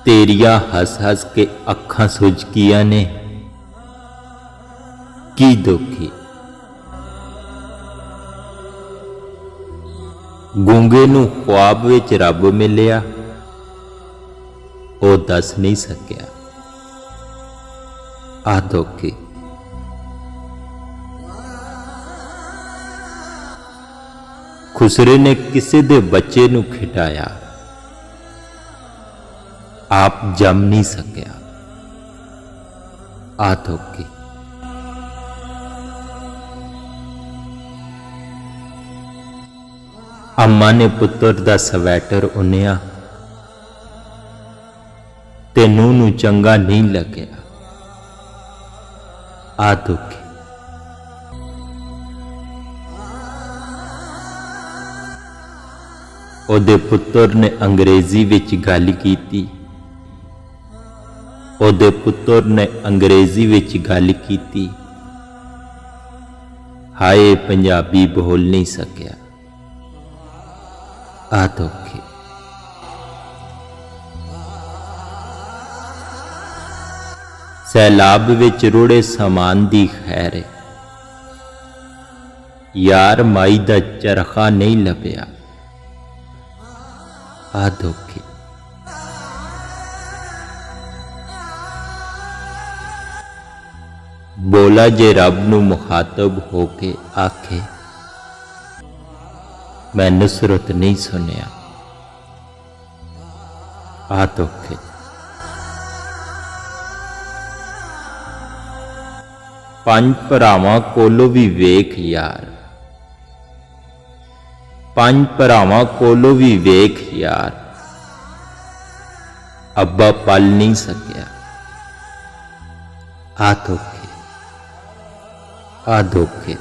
तेरिया हस हस के अखां सुजकियां ने की दुखी। गूंगे नूं ख्वाब विच रब मिलिया, ओ दस नहीं सकिया आ दुखी। खुसरे ने किसी दे बच्चे नूं खिटाया, आप जम नहीं सकिया आ धोखे। अम्मा ने पुत्र दा स्वैटर उन्निया ते नूं नूं चंगा नहीं लग्या आ धोखे। ओदे पुत्र ने अंग्रेजी विच गल कीती, ओदे पुत्र ने अंग्रेजी विच गल कीती, हाय पंजाबी बोल नहीं सकिया आ धोखे। सैलाब विच रुड़े समान दी खैर, यार माई दा चरखा नहीं लभ्या आ धोखे। बोला जे रब नूं मुखातब होके आखे, मैं नुसरत नहीं सुनिया आ धोखे। पंज भरावां कोलों भी वेख यार, पंज भरावां कोलों भी वेख यार, अब्बा पल नहीं सकिया आ धोखे आ धोखे।